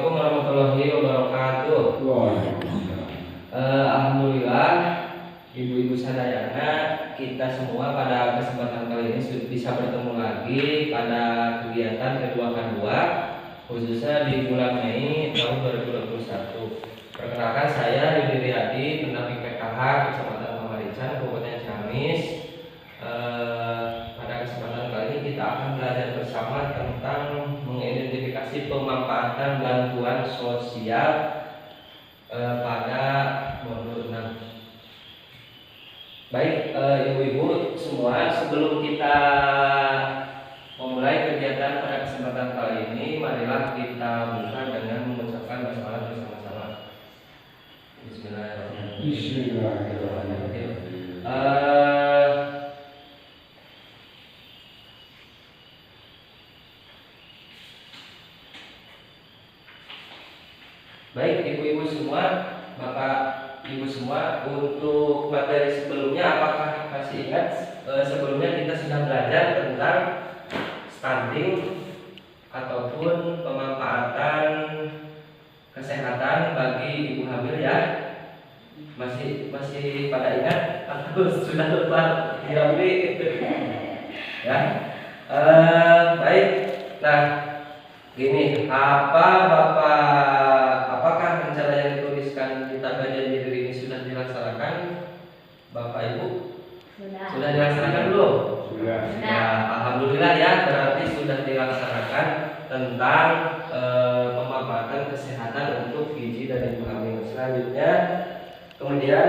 Assalamualaikum warahmatullahi wabarakatuh. Alhamdulillah, ibu-ibu sadayana, kita semua pada kesempatan kali ini bisa bertemu lagi pada kegiatan kedua, khususnya di bulan Mei tahun 2021. Perkenalkan, saya Yudi Riyadi, pendamping PKH Kecamatan Pamarican, Kabupaten Ciamis. Pada kesempatan kali ini kita akan belajar bersama tentang mengidentifikasi pemanfaatan bantuan sosial pada modul 6. Baik, ibu-ibu semua, sebelum kita memulai kegiatan pada kesempatan kali ini, marilah kita buka dengan mengucapkan basmalah bersama-sama. Bismillahirrahmanirrahim. Baik, ibu-ibu semua, Bapak Ibu semua, untuk materi sebelumnya apakah masih ingat? Sebelumnya kita sudah belajar tentang stunting ataupun pemanfaatan kesehatan bagi ibu hamil ya. Masih pada ingat atau sudah lupa? Ya. Baik. Nah, gini, apakah rencana yang dituliskan kita belajar diri ini sudah dilaksanakan, Bapak Ibu? Sudah dilaksanakan belum? Sudah. Ya, alhamdulillah ya, berarti sudah dilaksanakan tentang pemanfaatan kesehatan untuk gizi dan ibu hamil. Selanjutnya, kemudian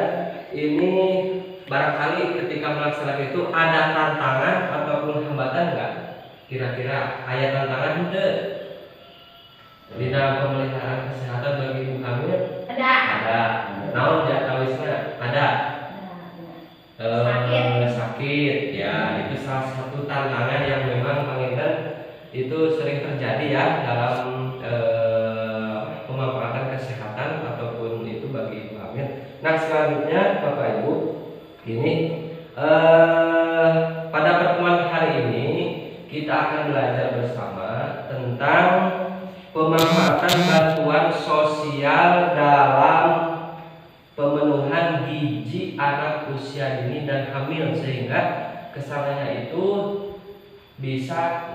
ini barangkali ketika melaksanakan itu ada tantangan ataupun hambatan enggak? Kira-kira ada tantangan enggak di dalam pemeliharaan kesehatan bagi ibu hamil? Ada. Naon ya tawisna? Ada. Sakit ya, itu salah satu tantangan yang memang mengingat itu sering terjadi ya dalam pemanfaatan kesehatan ataupun itu bagi ibu hamil. Nah, selanjutnya Bapak Ibu, ini pada pertemuan hari ini kita akan belajar bersama tentang pemanfaatan bantuan sosial dalam pemenuhan gizi anak usia dini dan hamil, sehingga kesananya itu bisa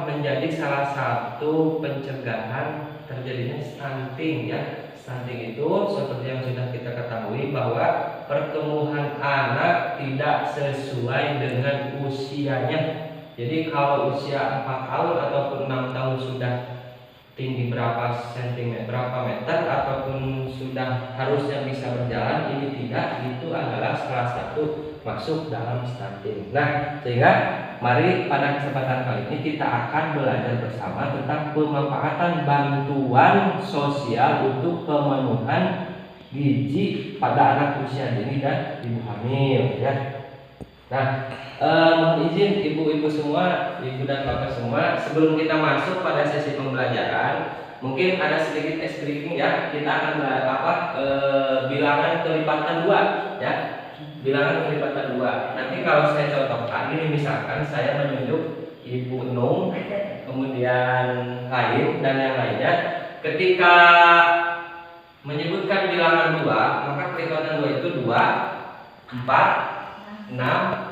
menjadi salah satu pencegahan terjadinya stunting ya. Stunting itu seperti yang sudah kita ketahui bahwa pertumbuhan anak tidak sesuai dengan usianya. Jadi kalau usia 4 tahun ataupun 6 tahun sudah tinggi berapa sentimeter, berapa meter, ataupun sudah harusnya bisa berjalan, ini tidak, itu adalah salah satu masuk dalam stunting. Nah, sehingga mari pada kesempatan kali ini kita akan belajar bersama tentang pemanfaatan bantuan sosial untuk pemenuhan gizi pada anak usia dini dan ibu hamil ya. Nah, mohon izin ibu-ibu semua, ibu dan bapak semua, sebelum kita masuk pada sesi pembelajaran, mungkin ada sedikit ice breaking ya. Kita akan bilangan kelipatan 2 ya. Bilangan kelipatan 2. Nanti kalau saya contohkan, ini misalkan saya menunjuk Ibu Nung, kemudian lain dan yang lainnya. Ketika menyebutkan bilangan 2, maka kelipatan 2 itu 2, 4, 6,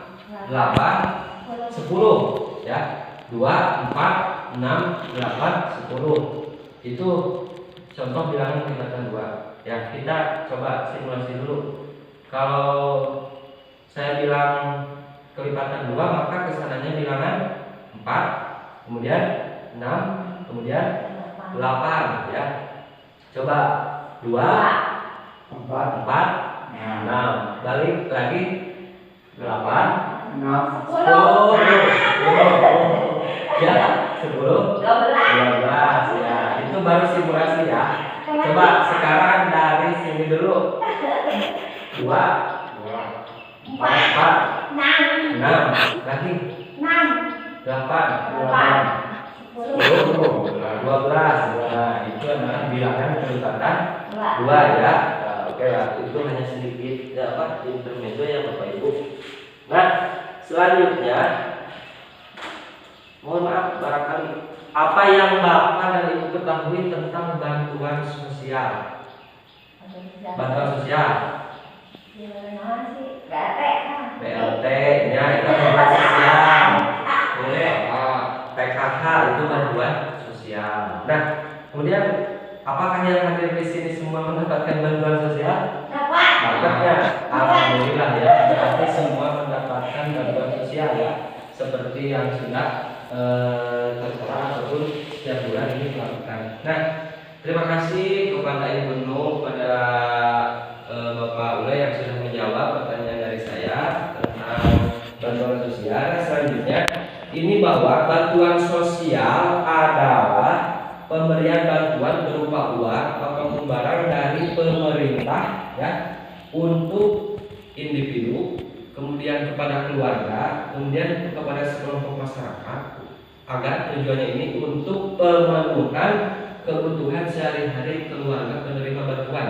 8, 10 ya. 2, 4, 6, 8, 10. Itu contoh bilangan kelipatan 2 ya. Kita coba simulasi dulu. Kalau saya bilang kelipatan 2, maka kesananya bilangan 4, kemudian 6, kemudian 8 ya. Coba 2, 4, 6, balik lagi 8, 6, 10 ya, 10, 12 ya. Itu baru simulasi ya. Coba sekarang dari sini dulu. 2, 4, 6 lagi 8, 10, 12. Nah, itu adalah bilangan kelipatan 2 ya. Oke lah, itu hanya sedikit intermezzo ya Bapak Ibu. Nah, selanjutnya Mohon maaf barangkali apa yang Bapak dan Ibu ketahui tentang bantuan sosial? Bantuan sosial. BLT, ya itu bantuan sosial. Boleh. PKH itu bantuan sosial. Nah, kemudian apakah yang hadir di sini semua mendapatkan bantuan sosial? Dapatnya. Alhamdulillah ya. Berarti semua mendapatkan bantuan sosial ya. Seperti yang sudah tertera ataupun setiap bulan ini melakukan. Nah, terima kasih kepada Ibu Nur, kepada Bapak Ule yang sudah menjawab pertanyaan dari saya tentang bantuan sosial. Selanjutnya, ini bahwa bantuan sosial adalah pemberian bantuan berupa uang atau barang dari pemerintah ya untuk individu, kemudian kepada keluarga, kemudian kepada sekelompok masyarakat, agar tujuannya ini untuk pemenuhan kebutuhan sehari-hari keluarga penerima bantuan.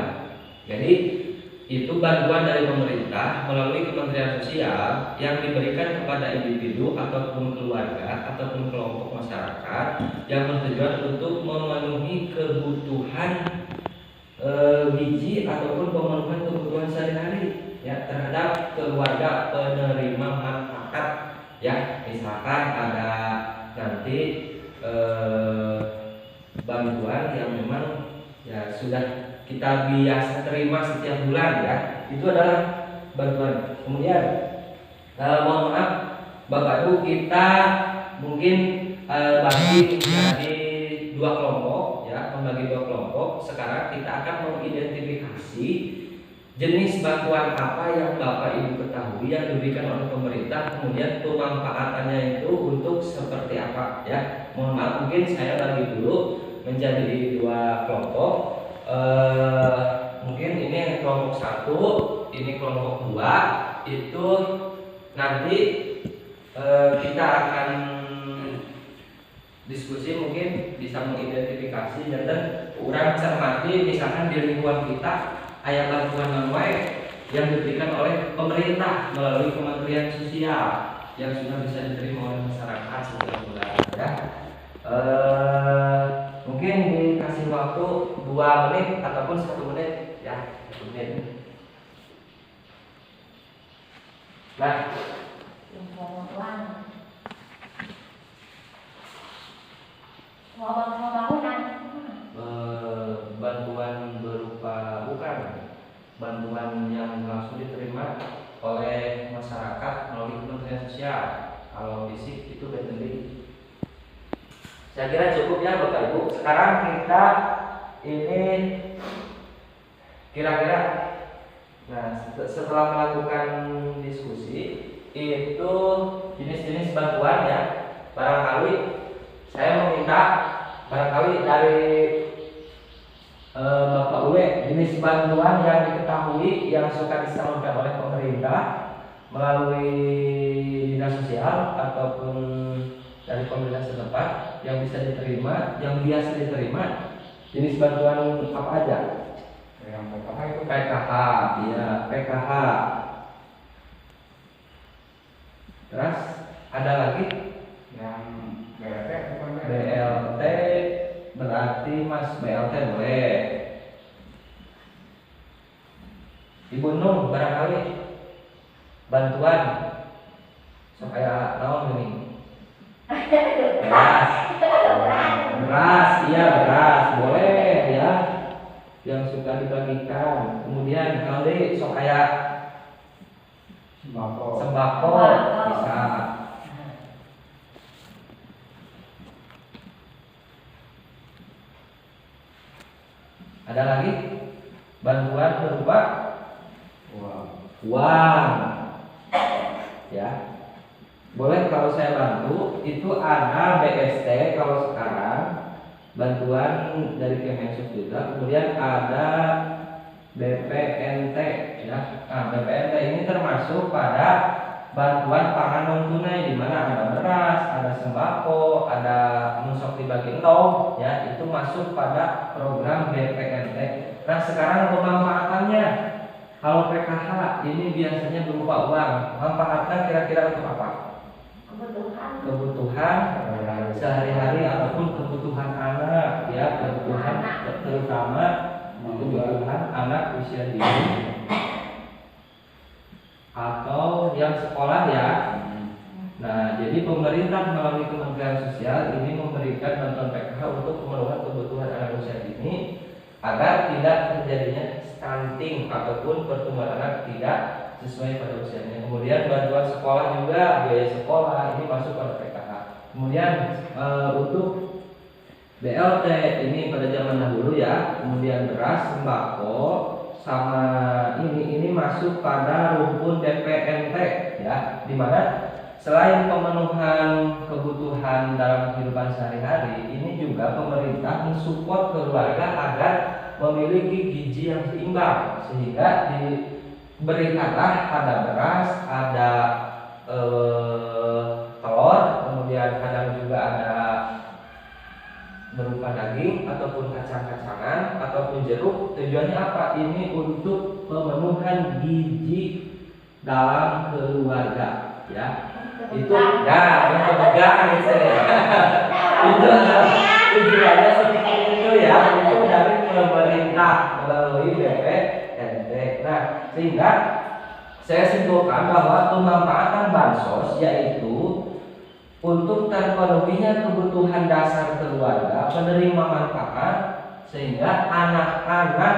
Jadi itu bantuan dari pemerintah melalui Kementerian Sosial yang diberikan kepada individu ataupun keluarga ataupun kelompok masyarakat yang bertujuan untuk memenuhi kebutuhan gizi ataupun pemenuhan kebutuhan sehari-hari ya terhadap keluarga penerima manfaat ya. Misalkan ada nanti bantuan yang memang ya sudah kita biasa terima setiap bulan ya, itu adalah bantuan. Kemudian mohon maaf Bapak Ibu, kita mungkin bagi menjadi dua kelompok ya, membagi dua kelompok. Sekarang kita akan mengidentifikasi jenis bantuan apa yang Bapak Ibu ketahui yang diberikan oleh pemerintah, kemudian pemanfaatannya itu untuk seperti apa ya. Mohon maaf, mungkin saya bagi dulu menjadi dua kelompok. Mungkin ini kelompok 1, ini kelompok 2. Itu nanti kita akan diskusi, mungkin bisa mengidentifikasi dan kurang cermati misalkan di lingkungan kita ayat bantuan yang diberikan oleh pemerintah melalui Kementerian Sosial yang sudah bisa diterima oleh masyarakat setiap bulan ya. Mungkin dikasih waktu 2 menit ataupun 1 menit ya, 1 menit. Nah, bantuan berupa bukan bantuan yang langsung diterima oleh masyarakat melalui Kementerian Sosial. Kalau fisik itu beda. Saya kira cukup ya Bapak Ibu. Sekarang kita ini kira-kira, nah setelah melakukan diskusi itu jenis-jenis bantuan ya, barangkali saya meminta barangkali dari Bapak Uwe jenis bantuan yang diketahui yang suka disalurkan oleh pemerintah melalui dinas sosial ataupun dari pemerintah setempat yang bisa diterima, yang biasa diterima, jenis bantuan apa aja? Yang PKH itu PKH, iya PKH. Terus ada lagi yang BLT, bukan BLT berarti Mas BLT boleh. Ibu Nur barangkali bantuan supaya naon ini? Beras, iya beras boleh ya, yang suka dibagikan. Kemudian kalau di sok kayak sembako bisa. Ada lagi bantuan berupa uang ya. Boleh kalau saya bantu, itu ada BST kalau sekarang, bantuan dari Kemensos juga. Kemudian ada BPNT ya. Nah, BPNT ini termasuk pada bantuan pangan non tunai, di mana ada beras, ada sembako, ada musok dibagi entong ya, itu masuk pada program BPNT. Nah, sekarang pemanfaatannya, kalau PKH ini biasanya berupa uang, manfaatnya kira-kira untuk apa? Kebutuhan sehari-hari ataupun kebutuhan anak ya, kebutuhan terutama kebutuhan anak usia dini atau yang sekolah ya. Nah, jadi pemerintah melalui Kementerian Sosial ini memberikan bantuan PKH untuk pemenuhan kebutuhan anak usia dini agar tidak terjadinya stunting ataupun pertumbuhan anak tidak sesuai pada usianya. Kemudian bantuan sekolah juga, biaya sekolah ini masuk pada PKH. Kemudian untuk BLT ini pada zaman dahulu ya, kemudian beras, sembako, sama ini masuk pada rumpun DPNT ya, dimana selain pemenuhan kebutuhan dalam kehidupan sehari-hari, ini juga pemerintah mensupport keluarga agar memiliki gizi yang seimbang, sehingga diberikanlah ada beras, ada telur, kemudian kadang juga ada berupa daging ataupun kacang-kacangan ataupun jeruk. Tujuannya apa? Ini untuk pemenuhan gizi dalam keluarga ya. Itu ya untuk pegang gitu ya. Itu tujuannya seperti itu ya. Itu dari pemerintah melalui BPNT. Nah, sehingga saya simpulkan bahwa pemanfaatan bansos yaitu untuk terpenuhinya kebutuhan dasar keluarga penerima manfaat, sehingga anak-anak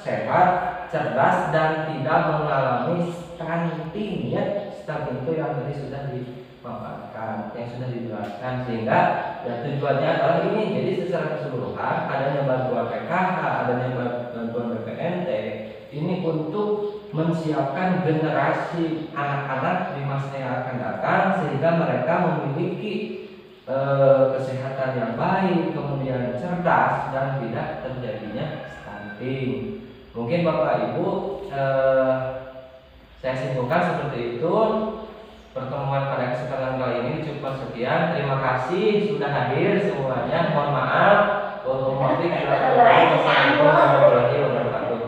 sehat, cerdas dan tidak mengalami stunting ya. Stunting itu yang tadi sudah dimanfaatkan, yang sudah dijelaskan, sehingga ya tujuannya adalah ini. Jadi secara keseluruhan adanya bantuan PKH, adanya bantuan BPNT ini untuk menyiapkan generasi anak-anak di masa yang akan datang, sehingga mereka memiliki kesehatan yang baik, kemudian cerdas dan tidak terjadinya stunting. Mungkin Bapak Ibu saya simpulkan seperti itu. Pertemuan pada kesempatan kali ini cukup sekian. Terima kasih sudah hadir semuanya. Mohon maaf. Wassalamualaikum warahmatullahi wabarakatuh.